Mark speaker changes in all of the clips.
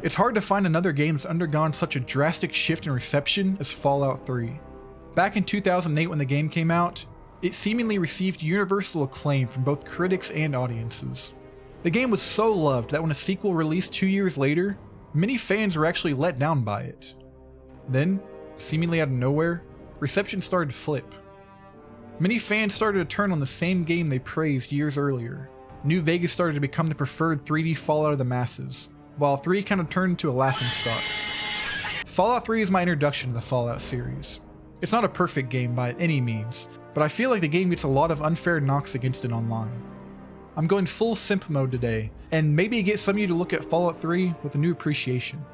Speaker 1: It's hard to find another game that's undergone such a drastic shift in reception as Fallout 3. Back in 2008 when the game came out, it seemingly received universal acclaim from both critics and audiences. The game was so loved that when a sequel released 2 years later, many fans were actually let down by it. Then, seemingly out of nowhere, reception started to flip. Many fans started to turn on the same game they praised years earlier. New Vegas started to become the preferred 3D Fallout of the masses, while 3 kind of turned into a laughingstock. Fallout 3 is my introduction to the Fallout series. It's not a perfect game by any means, but I feel like the game gets a lot of unfair knocks against it online. I'm going full simp mode today, and maybe get some of you to look at Fallout 3 with a new appreciation.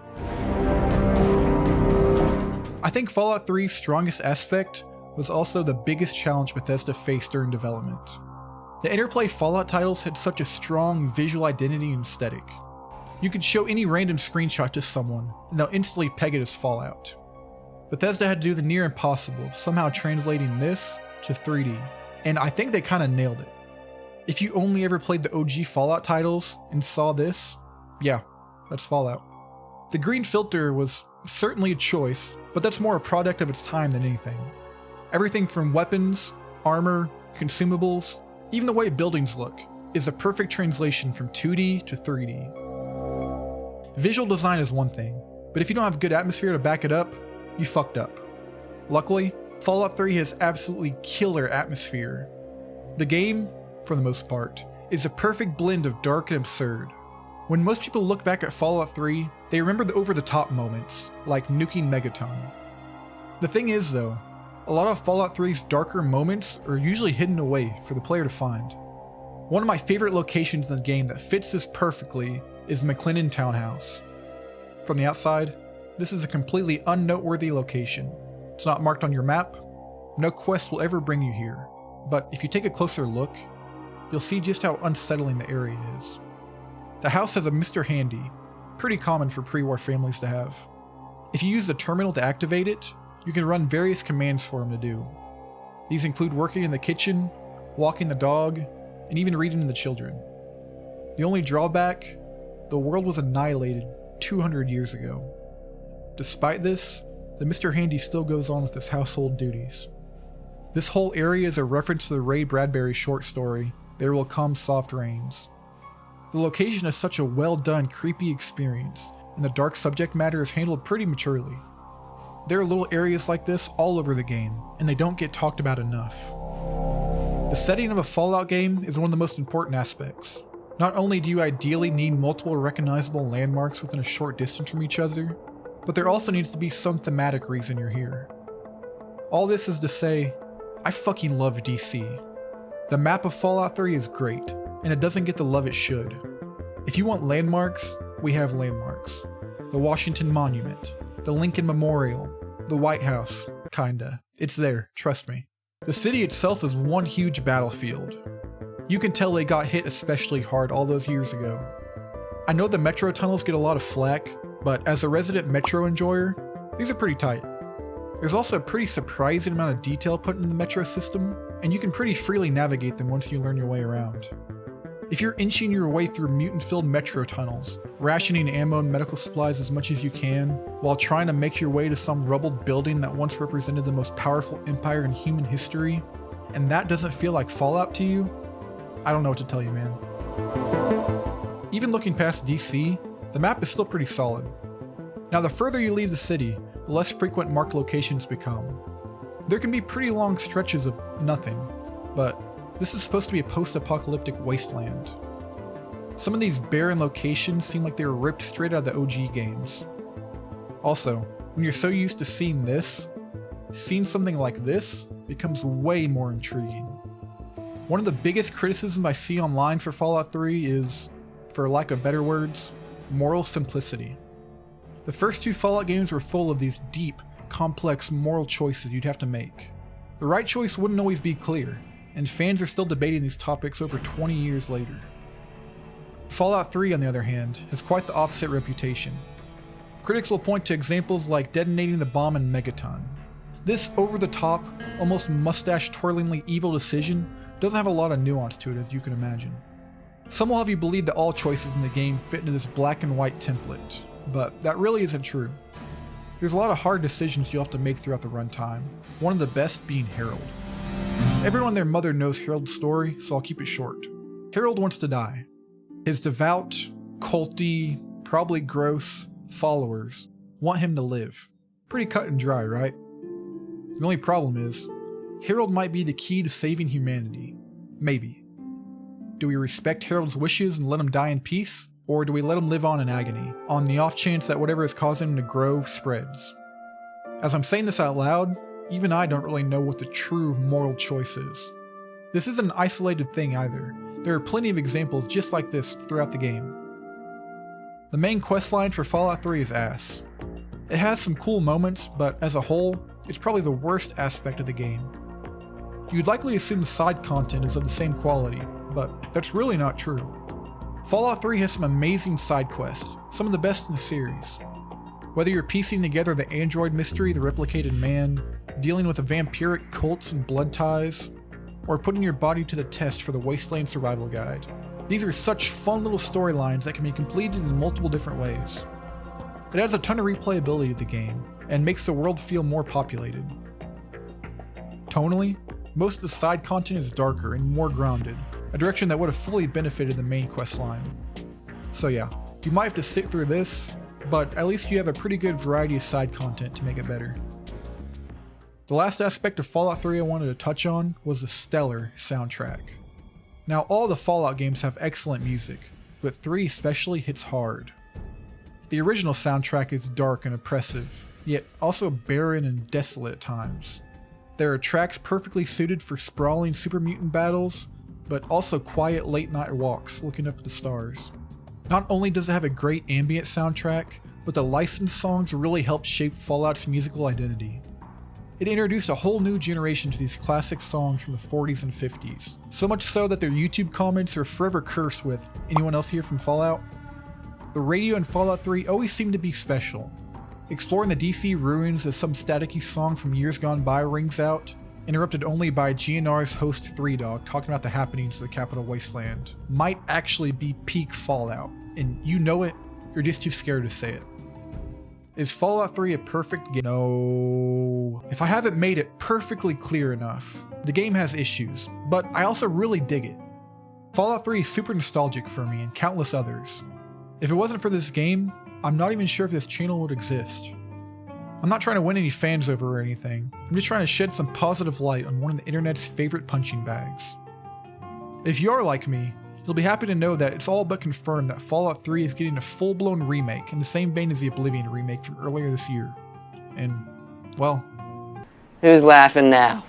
Speaker 1: I think Fallout 3's strongest aspect was also the biggest challenge Bethesda faced during development. The Interplay Fallout titles had such a strong visual identity and aesthetic. You could show any random screenshot to someone, and they'll instantly peg it as Fallout. Bethesda had to do the near impossible of somehow translating this to 3D, and I think they kinda nailed it. If you only ever played the OG Fallout titles and saw this, yeah, that's Fallout. The green filter was certainly a choice, but that's more a product of its time than anything. Everything from weapons, armor, consumables, even the way buildings look, is a perfect translation from 2D to 3D. Visual design is one thing, but if you don't have good atmosphere to back it up, you fucked up. Luckily, Fallout 3 has absolutely killer atmosphere. The game, for the most part, is a perfect blend of dark and absurd. When most people look back at Fallout 3, they remember the over-the-top moments, like nuking Megaton. The thing is though, a lot of Fallout 3's darker moments are usually hidden away for the player to find. One of my favorite locations in the game that fits this perfectly is McLennan Townhouse. From the outside, this is a completely unnoteworthy location. It's not marked on your map, no quest will ever bring you here, but if you take a closer look, you'll see just how unsettling the area is. The house has a Mr. Handy, pretty common for pre-war families to have. If you use the terminal to activate it, you can run various commands for him to do. These include working in the kitchen, walking the dog, and even reading to the children. The only drawback, the world was annihilated 200 years ago. Despite this, the Mr. Handy still goes on with his household duties. This whole area is a reference to the Ray Bradbury short story, There Will Come Soft Rains. The location is such a well done, creepy experience, and the dark subject matter is handled pretty maturely. There are little areas like this all over the game, and they don't get talked about enough. The setting of a Fallout game is one of the most important aspects. Not only do you ideally need multiple recognizable landmarks within a short distance from each other, but there also needs to be some thematic reason you're here. All this is to say, I fucking love DC. The map of Fallout 3 is great, and it doesn't get the love it should. If you want landmarks, we have landmarks. The Washington Monument, the Lincoln Memorial, the White House, kinda. It's there, trust me. The city itself is one huge battlefield. You can tell they got hit especially hard all those years ago. I know the metro tunnels get a lot of flack, but as a resident metro enjoyer, these are pretty tight. There's also a pretty surprising amount of detail put into the metro system, and you can pretty freely navigate them once you learn your way around. If you're inching your way through mutant-filled metro tunnels, rationing ammo and medical supplies as much as you can, while trying to make your way to some rubbled building that once represented the most powerful empire in human history, and that doesn't feel like Fallout to you, I don't know what to tell you, man. Even looking past DC, the map is still pretty solid. Now the further you leave the city, the less frequent marked locations become. There can be pretty long stretches of nothing, but this is supposed to be a post-apocalyptic wasteland. Some of these barren locations seem like they were ripped straight out of the OG games. Also, when you're so used to seeing this, seeing something like this becomes way more intriguing. One of the biggest criticisms I see online for Fallout 3 is, for lack of better words, moral simplicity. The first two Fallout games were full of these deep, complex moral choices you'd have to make. The right choice wouldn't always be clear, and fans are still debating these topics over 20 years later. Fallout 3, on the other hand, has quite the opposite reputation. Critics will point to examples like detonating the bomb in Megaton. This over-the-top, almost mustache-twirlingly evil decision doesn't have a lot of nuance to it, as you can imagine. Some will have you believe that all choices in the game fit into this black and white template, but that really isn't true. There's a lot of hard decisions you'll have to make throughout the runtime, one of the best being Harold. Everyone and their mother knows Harold's story, so I'll keep it short. Harold wants to die. His devout, culty, probably gross followers want him to live. Pretty cut and dry, right? The only problem is, Harold might be the key to saving humanity. Maybe. Do we respect Harold's wishes and let him die in peace? Or do we let him live on in agony, on the off chance that whatever is causing him to grow spreads? As I'm saying this out loud, even I don't really know what the true moral choice is. This isn't an isolated thing either. There are plenty of examples just like this throughout the game. The main questline for Fallout 3 is ass. It has some cool moments, but as a whole, it's probably the worst aspect of the game. You'd likely assume the side content is of the same quality, but that's really not true. Fallout 3 has some amazing side quests, some of the best in the series. Whether you're piecing together the android mystery, the replicated man, dealing with the vampiric cults and blood ties, or putting your body to the test for the Wasteland Survival Guide. These are such fun little storylines that can be completed in multiple different ways. It adds a ton of replayability to the game, and makes the world feel more populated. Tonally, most of the side content is darker and more grounded, a direction that would have fully benefited the main questline. So yeah, you might have to sit through this, but at least you have a pretty good variety of side content to make it better. The last aspect of Fallout 3 I wanted to touch on was the stellar soundtrack. Now all the Fallout games have excellent music, but 3 especially hits hard. The original soundtrack is dark and oppressive, yet also barren and desolate at times. There are tracks perfectly suited for sprawling super mutant battles, but also quiet late night walks looking up at the stars. Not only does it have a great ambient soundtrack, but the licensed songs really helped shape Fallout's musical identity. It introduced a whole new generation to these classic songs from the 40s and 50s, so much so that their YouTube comments are forever cursed with, "Anyone else here from Fallout?" The radio in Fallout 3 always seemed to be special. Exploring the DC ruins as some staticky song from years gone by rings out, interrupted only by GNR's host 3Dog talking about the happenings of the Capital Wasteland, might actually be peak Fallout, and you know it, you're just too scared to say it. Is Fallout 3 a perfect game? No. If I haven't made it perfectly clear enough, the game has issues, but I also really dig it. Fallout 3 is super nostalgic for me and countless others. If it wasn't for this game, I'm not even sure if this channel would exist. I'm not trying to win any fans over or anything, I'm just trying to shed some positive light on one of the internet's favorite punching bags. If you are like me, you'll be happy to know that it's all but confirmed that Fallout 3 is getting a full-blown remake in the same vein as the Oblivion remake from earlier this year. And, well...
Speaker 2: Who's laughing now?